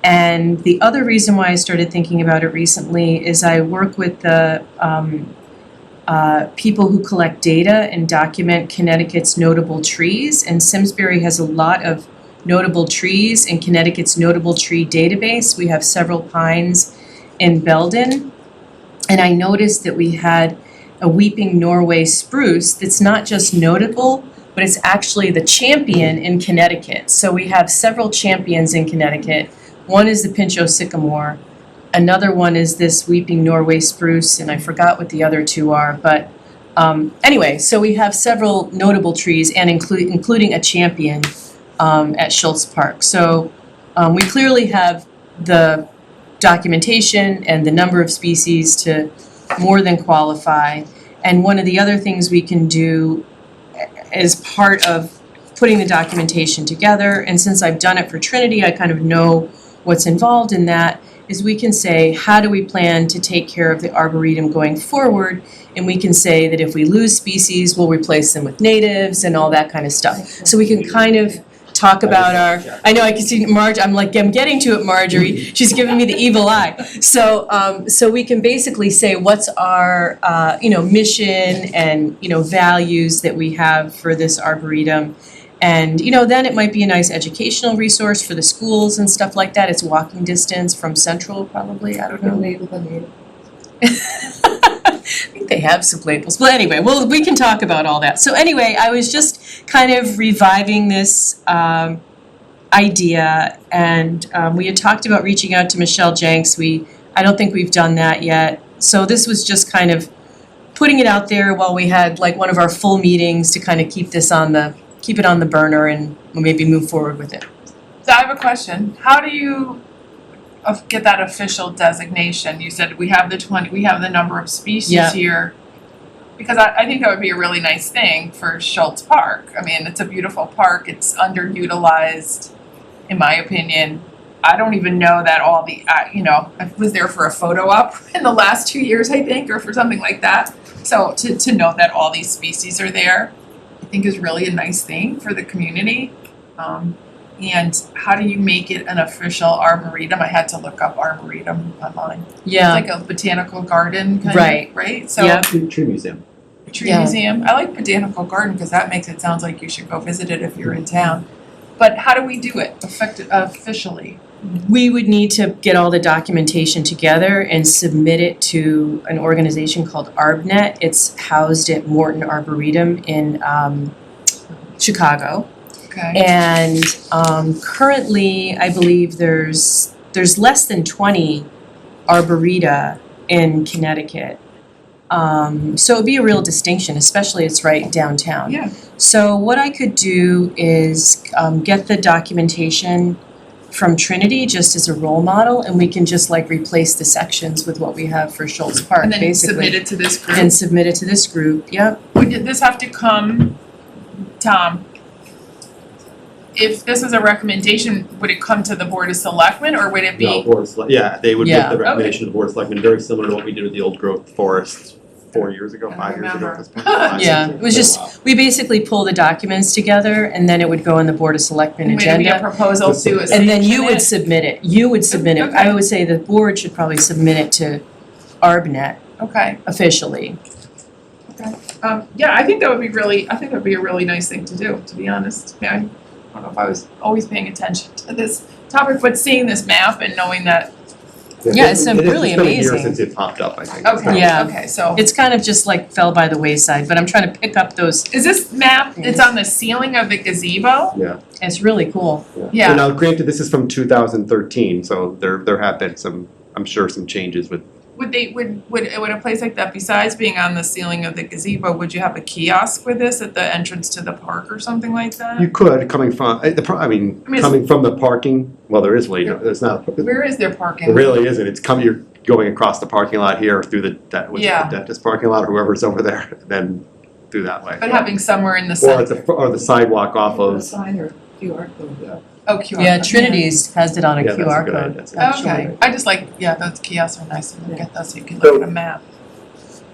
And the other reason why I started thinking about it recently is I work with the people who collect data and document Connecticut's notable trees, and Simsbury has a lot of notable trees in Connecticut's notable tree database. We have several pines in Belden, and I noticed that we had a weeping Norway spruce that's not just notable, but it's actually the champion in Connecticut. So we have several champions in Connecticut. One is the Pincho sycamore, another one is this weeping Norway spruce, and I forgot what the other two are, but anyway, so we have several notable trees and including a champion at Schultz Park. So we clearly have the documentation and the number of species to more than qualify. And one of the other things we can do as part of putting the documentation together, and since I've done it for Trinity, I kind of know what's involved in that, is we can say, how do we plan to take care of the Arboretum going forward? And we can say that if we lose species, we'll replace them with natives and all that kind of stuff. So we can kind of talk about I know I can see Marge, I'm getting to it, Marjorie, she's giving me the evil eye. So we can basically say what's our, mission and, values that we have for this Arboretum. And, then it might be a nice educational resource for the schools and stuff like that. It's walking distance from Central probably, I don't know. Label the native. I think they have some labels, but anyway, we can talk about all that. So anyway, I was just kind of reviving this idea, and we had talked about reaching out to Michelle Jenks. I don't think we've done that yet. So this was just kind of putting it out there while we had like one of our full meetings to kind of keep it on the burner and maybe move forward with it. So I have a question. How do you get that official designation? You said we have the number of species Yeah. here. Because I think that would be a really nice thing for Schultz Park. I mean, it's a beautiful park. It's underutilized, in my opinion. I don't even know that all the, I was there for a photo op in the last 2 years, I think, or for something like that. So to know that all these species are there, I think is really a nice thing for the community. And how do you make it an official arboretum? I had to look up arboretum online. Yeah. It's like a botanical garden kind Right. of, right? So Yeah. Tree museum. tree Yeah. museum. I like botanical garden because that makes it sounds like you should go visit it if you're in town. But how do we do it officially? We would need to get all the documentation together and submit it to an organization called ArbNet. It's housed at Morton Arboretum in Chicago. Okay. And currently, I believe there's less than 20 arboreta in Connecticut. So it'd be a real distinction, especially it's right downtown. Yeah. So what I could do is get the documentation from Trinity just as a role model, and we can just like replace the sections with what we have for Schultz Park, And then basically. submit it to this group. And submit it to this group, yep. Did this have to come, Tom? If this was a recommendation, would it come to the Board of Selectmen or would it No, be? Board of Select, yeah, they would Yeah. make the recommendation to the Board of Selectmen, very similar to what we did with the old growth forest 4 years ago, I 5 years ago at this point. Yeah, it was just, we basically pull the documents together and then it would go on the Board of Selectmen Maybe agenda. a proposal to a And then you would submit it, I would say the board should probably submit it to ARBNet Okay, officially. yeah, I think that would be a really nice thing to do, to be honest. I mean, I don't know if I was always paying attention to this topic, but seeing this map and knowing that, Yeah, it's really It's been a year amazing. since it popped up, I think. okay, Yeah. okay, so. It's kind of just like fell by the wayside, but I'm trying to pick up those, Is this map, it's on the ceiling of the gazebo? Yeah. it's really cool. Yeah. So now granted, this is from 2013, so there have been some, I'm sure, some changes with, Would a place like that, besides being on the ceiling of the gazebo, would you have a kiosk with this at the entrance to the park or something like that? you could, coming from, I mean, it's- coming from the parking, well, there is really, there's not, Where is their parking? it really isn't, it's coming, you're going across the parking lot here through the Yeah. dentist parking lot, or whoever's over there, and then through that way. But having somewhere in the Or at center, the sidewalk off A of, sign or QR code. oh, QR. Yeah, Trinity's has it on a yeah, that's a QR good idea, code. that's a good Okay, idea. I just like, yeah, those kiosks are nice to look at those, so you can look at a map.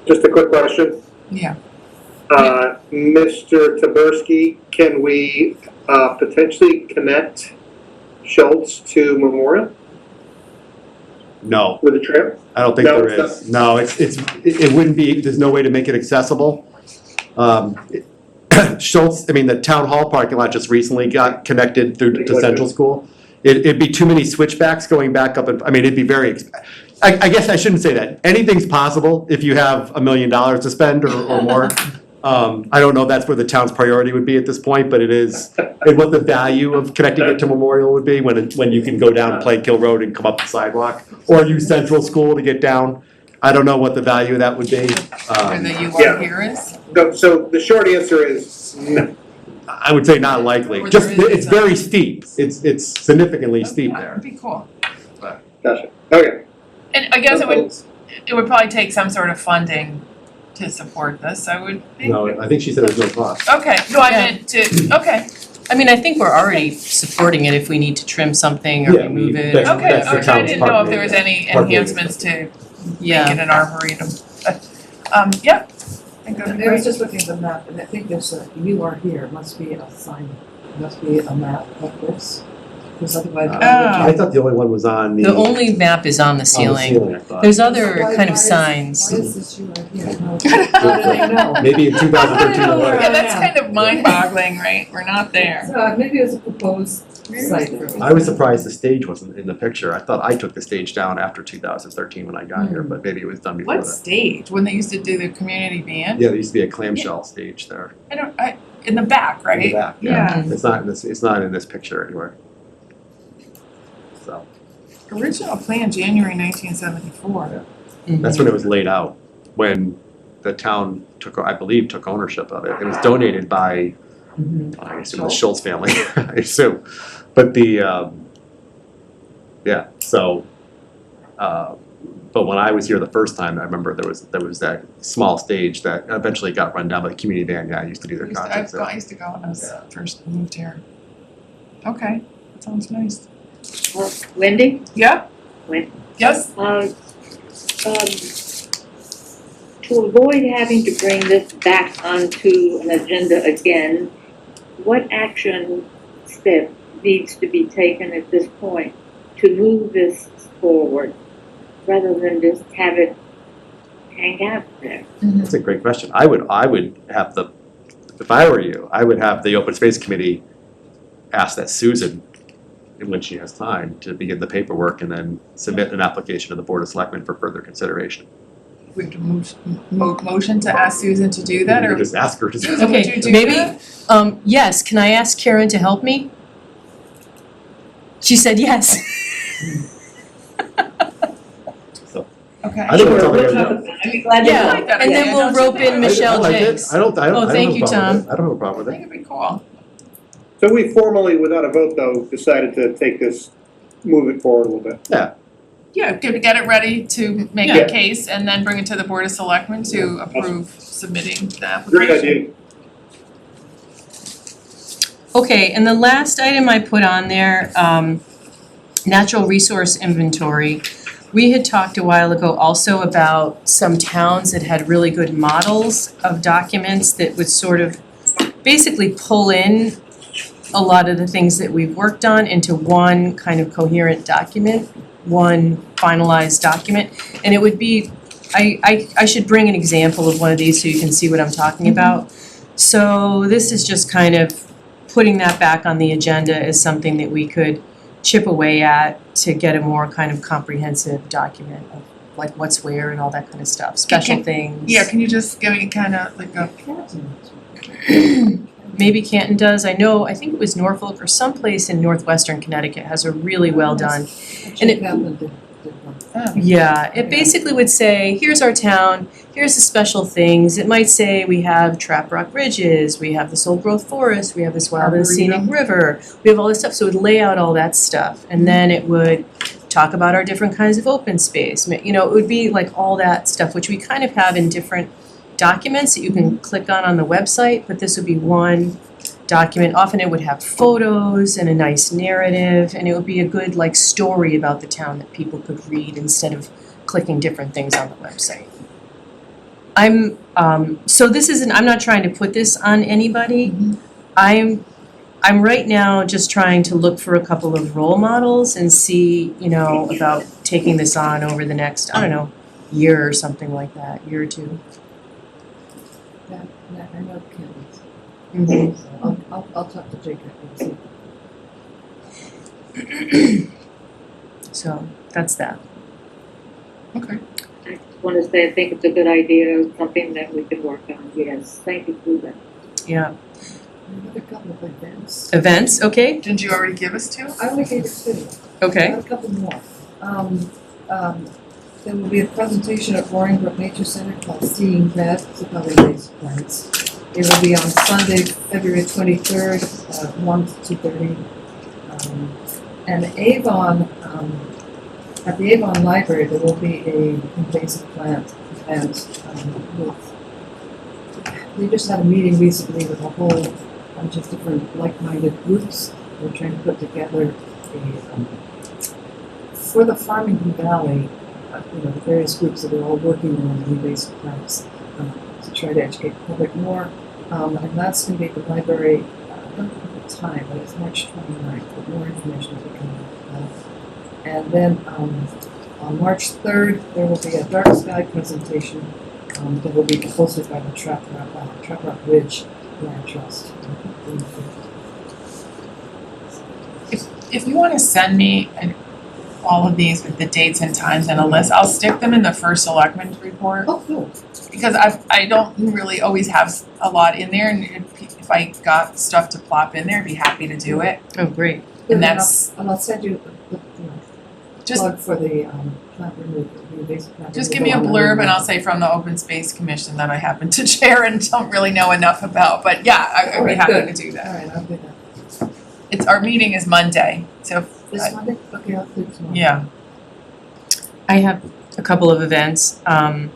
Just a quick question. Yeah. Mr. Taberski, can we potentially connect Schultz to Memorial No, with a trail? I don't think No, there it's is. No, it wouldn't be, there's no way to make it accessible. Schultz, I mean, the town hall parking lot just recently got connected through to Central School. It'd be too many switchbacks going back up and, I mean, it'd be very, I guess I shouldn't say that. Anything's possible if you have $1 million to spend or more. I don't know if that's where the town's priority would be at this point, but it is, and what the value of connecting it to Memorial would be when you can go down Plague Road and come up the sidewalk, or use Central School to get down. I don't know what the value of that would be. Where the you Yeah. are here is? No, so the short answer is no. I would say not likely. Or Just, there is it's very steep. It's significantly steep That'd there. be cool. Gotcha. Okay. And I guess it would probably take some sort of funding to support this, I would think. No, I think she said there's no cost. Okay, no, I Yeah. meant to, okay, I mean, I think we're already supporting it if we need to trim something or Yeah, remove it. that's- okay, that's the I town's didn't know if parking. there was any Parking. enhancements to make Yeah. it an arboretum, but, yeah, I think that'd be I was great. just looking at the map, and I think there's a, you are here, must be a sign, must be a map like this, because otherwise. I thought the only one was on the. The only map is on the on the ceiling. I thought. There's other Why- kind of why is- signs. Why is this you are here? How do they know? Maybe in 2013 I don't know or where Yeah, whatever. that's kind of mind-boggling, right, we're not there. Maybe it was a proposed site for. I was surprised the stage wasn't in the picture. I thought I took the stage down after 2013 when I got here, but maybe it was done before What that. stage, when they used to do the community band? Yeah, there used to be a clamshell stage there. In the back, right? In the back, Yeah. It's not in this picture anywhere. So, Original plan, January 1974. that's when it was laid out, when the town I believe took ownership of it. It was donated by, I assume the Schultz family, I assume. But but when I was here the first time, I remember there was that small stage that eventually got run down by the community band. Yeah, I used to do their concerts there. I used to go when I was first moved here. Okay, that sounds nice. Wendy? Yeah? When- Yes? To avoid having to bring this back onto an agenda again, what action step needs to be taken at this point to move this forward, rather than just have it hang out there? That's a great question. I would have if I were you, I would have the open space committee ask that Susan, when she has time, to begin the paperwork and then submit an application to the Board of Selectmen for further consideration. We can motion to ask Susan to do that, You or? could just ask her to. Susan, would you Okay, do maybe, that? yes, can I ask Karen to help me? She said yes. Okay. I think it's Sure, something we'll I- talk about it. I'd be glad to Yeah, help. like that and then idea, we'll don't you rope think? in Michelle I like it. Jakes. I don't Oh, have a thank you, problem with Tom. it. I don't have a problem I with it. think it'd be cool. So we formally, without a vote though, decided to take this, move it forward a little bit. Yeah, get it ready to make Yeah. a case and then bring it to the Board of Selectmen to approve submitting the application. Great idea. Okay, and the last item I put on there, natural resource inventory. We had talked a while ago also about some towns that had really good models of documents that would sort of basically pull in a lot of the things that we've worked on into one kind of coherent document, one finalized document. And it would be, I should bring an example of one of these so you can see what I'm talking about. So this is just kind of putting that back on the agenda as something that we could chip away at to get a more kind of comprehensive document of like what's where and all that kind of stuff, special things. Yeah, can you just give me kind of like a, Maybe Canton does, I think it was Norfolk or someplace in northwestern Connecticut has a really well done. And it- Yeah, it basically would say, here's our town, here's the special things. It might say we have Trap Rock Ridges, we have this old growth forest, we have this wild and scenic river, we have all this stuff. So it would lay out all that stuff. And then it would talk about our different kinds of open space. You know, it would be like all that stuff, which we kind of have in different documents that you can click on the website, but this would be one document. Often it would have photos and a nice narrative, and it would be a good like story about the town that people could read instead of clicking different things on the website. So this isn't, I'm not trying to put this on anybody. I'm right now just trying to look for a couple of role models and see, you know, about taking this on over the next, I don't know, year or something like that, year or two. Yeah, I know Canton's. Mhm. So I'll talk to Jacob and see. So that's that. okay. I just want to say, I think it's a good idea, something that we can work on, yes, thank you for that. Yeah. We have a couple of events. Events, okay, Didn't you already give us two? I only gave it two. I okay. have a couple more. There will be a presentation at Roaring Brook Nature Center called Seeing Red, it's about invasive plants. It will be on Sunday, February 23rd, 1 to 2:30. And Avon, at the Avon Library, there will be a invasive plant event they just had a meeting recently with a whole bunch of different like-minded groups. They're trying to put together for the Farmington Valley, the various groups that are all working on the invasive plants to try to educate the public more. And that's going to be at the library, I don't know the time, but it's March 29th, but more information will be coming out. And then on March 3rd, there will be a dark sky presentation that will be hosted by the Trap Rock Ridge Land Trust. If you wanna send me all of these with the dates and times and a list, I'll stick them in the first selectmen's report. Oh, cool. Because I don't really always have a lot in there, and if I got stuff to plop in there, I'd be happy to do it. Oh, great. And that's, And I'll send you the just, plug for the plant removal, the invasive plant just give me a removal. blurb and I'll say from the Open Space Commission that I happen to chair and don't really know enough about, but yeah, I'd be Alright, happy good. to do that. Alright, I'll do that. Our meeting is Monday, so, This Monday? Okay, I'll do it tomorrow. yeah. I have a couple of events, and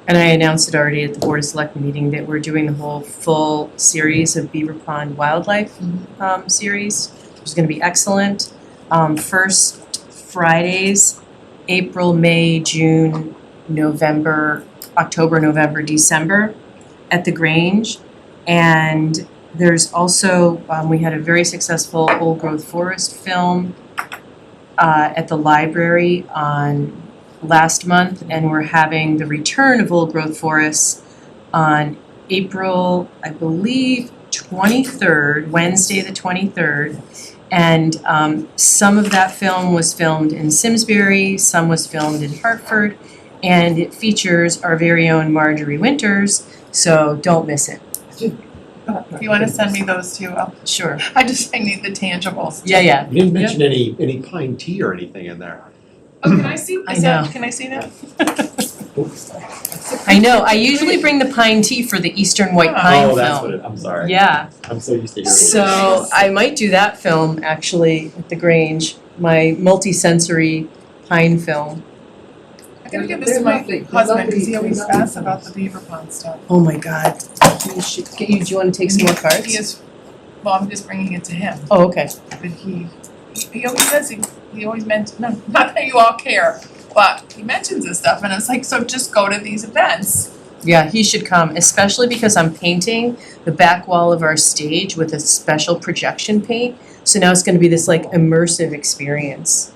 I announced it already at the Board of Selectmen meeting that we're doing the whole full series of Beaver Pond Wildlife series, which is gonna be excellent. First Fridays, April, May, June, November, October, November, December at the Grange. And there's also, we had a very successful old growth forest film at the library on last month, and we're having the return of old growth forests on April, I believe, 23rd, Wednesday the 23rd. And some of that film was filmed in Simsbury, some was filmed in Hartford, and it features our very own Marjorie Winters, so don't miss it. If you wanna send me those two, Sure. I need the tangibles. Yeah. You didn't mention any pine tea or anything in there. Oh, can I see, I know. can I see that? I know, I usually bring the pine tea for the Eastern White Pine film. Oh, that's what I'm sorry. Yeah. I'm so used to hearing it. So I might do that film actually at the Grange, my multi-sensory pine film. I gotta give this to my husband, cause he always asks about the beaver pond stuff. Oh my God. Do you wanna take some more cards? He is, well, I'm just bringing it to him, Oh, okay. but he always says, he always meant, no, not that you all care, but he mentions this stuff and it's like, so just go to these events. Yeah, he should come, especially because I'm painting the back wall of our stage with a special projection paint. So now it's gonna be this like immersive experience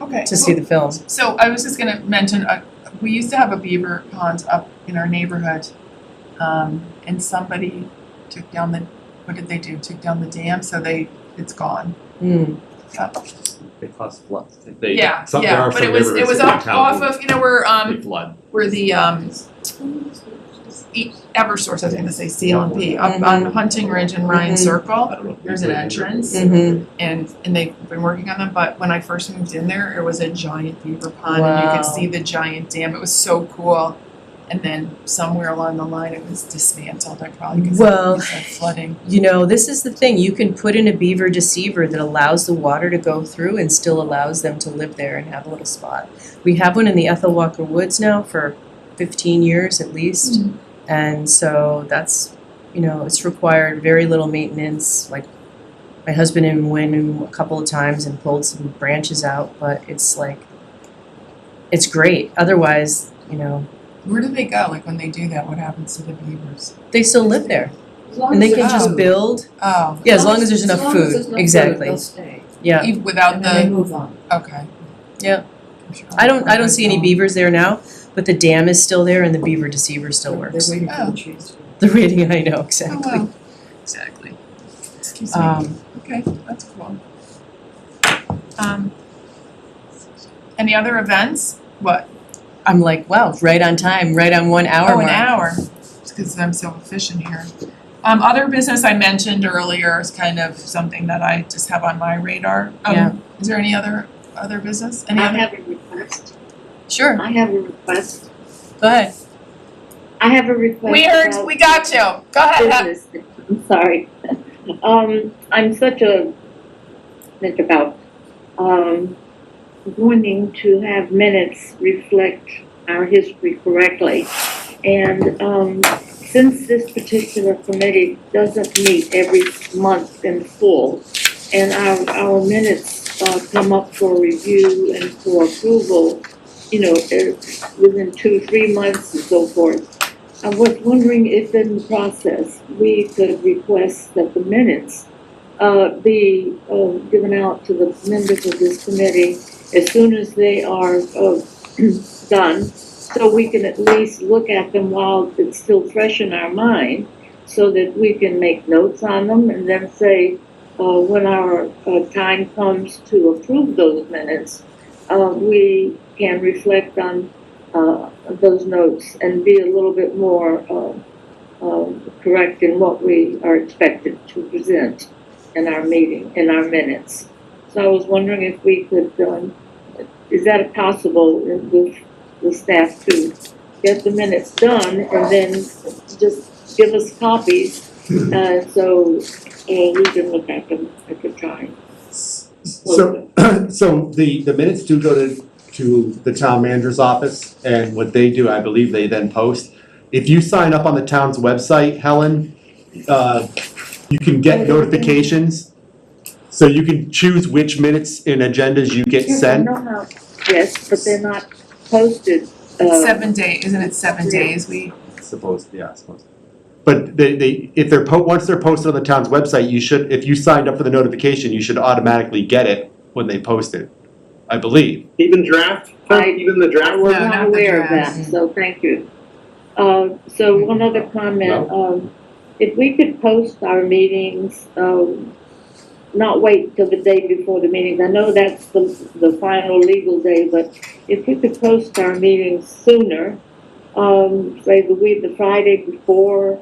Okay. to see the film. So I was just gonna mention, we used to have a beaver pond up in our neighborhood. And somebody took down the, what did they do? Took down the dam, so it's gone. Hmm. They cause floods. Yeah, There yeah, are but some it was neighborhoods in up town off who- of, where they flood. where the Eversource, I was gonna say CLMP, up on Hunting Ridge and Ryan Mhm. Circle. I don't know if There's they an do it. entrance. Mm-hmm. And they've been working on them, but when I first moved in there, it was a giant beaver pond and you Wow. could see the giant dam. It was so cool. And then somewhere along the line, it was dismantled, probably because Well, of flooding. You know, this is the thing, you can put in a beaver deceiver that allows the water to go through and still allows them to live there and have a little spot. We have one in the Ethel Walker Woods now for 15 years at least. And so that's, it's required very little maintenance, like my husband and went in a couple of times and pulled some branches out, but it's great. Otherwise, Where do they go? Like when they do that, what happens to the beavers? they still live there As long and as they can there's just food. build, Oh, yeah, as long as there's enough As long as there's food, enough exactly, they'll stay, yeah. even without and then they the, move on. okay. Yeah. I'm sure I don't see any I'll- beavers there now, but the dam is still there and the beaver deceiver still works. They're waiting for Oh. the trees to. The rating, I know, Oh, exactly. wow. Exactly. Excuse me. Okay, that's cool. Any other events? What? I'm like, wow, right on time, right on 1 hour Oh, mark. an hour. It's because I'm so efficient here. Other business I mentioned earlier is kind of something that I just have on my radar. Yeah. Is there any other business? Any I other? have a request. Sure, I have a request. go ahead. I have a request. We heard, about we got you. Go ahead. business. I'm sorry. I'm such a, think about, wanting to have minutes reflect our history correctly. And, since this particular committee doesn't meet every month in full, and our minutes, come up for review and for approval, within 2-3 months and so forth, I was wondering if in the process, we could request that the minutes be given out to the members of this committee as soon as they are done, so we can at least look at them while it's still fresh in our mind, so that we can make notes on them and then say, when our time comes to approve those minutes, we can reflect on those notes and be a little bit more correct in what we are expected to present in our meeting, in our minutes. So I was wondering if we could, is that possible with the staff to get the minutes done and then just give us copies, so we can look at them at the time. So, so the minutes do go to the town manager's office, and what they do, I believe they then post. If you sign up on the town's website, Helen, you can get notifications. So you can choose which minutes and agendas you get Yes, I sent. know how, yes, but they're not posted. It's 7 days, isn't it 7 days? Supposed. But if they're once they're posted on the town's website, you should, if you signed up for the notification, you should automatically get it when they post it, I believe. Even draft, even the I draft was No, not not the aware of draft. that, so thank you. So one other comment, if we could post our meetings, not wait till the day before the meetings. I know that's the final legal day, but if we could post our meetings sooner, say the Friday before,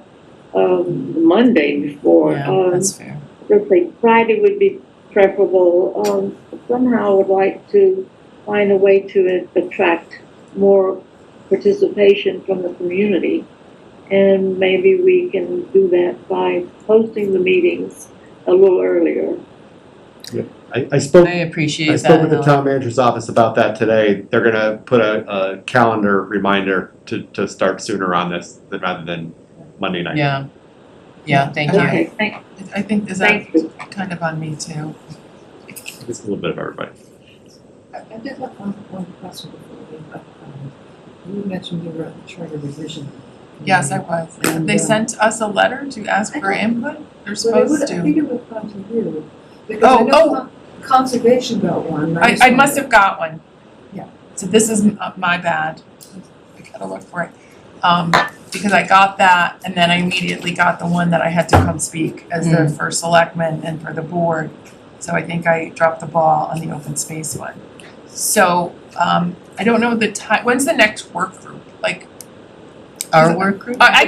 the Monday before. Yeah, that's fair. Let's say Friday would be preferable. Somehow I would like to find a way to attract more participation from the community. And maybe we can do that by posting the meetings a little earlier. I spoke I appreciate that. I spoke with the Helen. town manager's office about that today. They're gonna put a calendar reminder to start sooner on this rather than Monday night. Yeah, thank you. Okay, I think is that thank you. kind of on me too. It's a little bit of everybody. I did have one question before you mentioned you were at the charter revision. Yes, I was. And, They sent us a letter to ask for input? They're Well, supposed I think to. it would come to you, because I know conservation got one, and I just I must wondered. have got one. Yeah. So this is my bad. I gotta look for it. Because I got that and then I immediately got the one that I had to come speak as the first selectman and for the board. So I think I dropped the ball on the open space one. So, I don't know the time, when's the next work group? Like, Our work group? I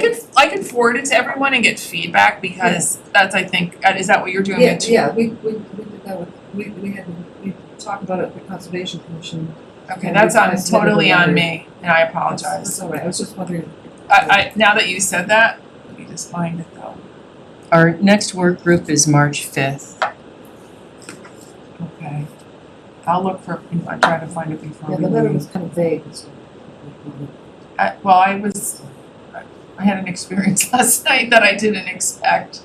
can forward it to everyone and get feedback because that's, I think, is that what you're doing it too? Yeah, we did that with, we talked about it at the Conservation Commission. Okay, and that's we on, kinda submitted totally a on letter. me and I That's apologize. all right, I was just wondering. I, now that you said that, let me just find it though. Our next work group is March 5th. Okay. I'll look for, I'll try to find it before Yeah, we the letter leave. was kind of vague, so. Well, I had an experience last night that I didn't expect.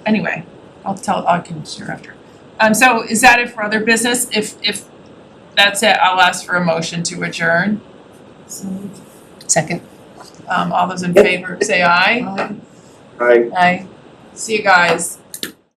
Anyway, I can share after. So is that it for other business? If that's it, I'll ask for a motion to adjourn. So, Second. All those in favor say aye. I Aye. See you guys.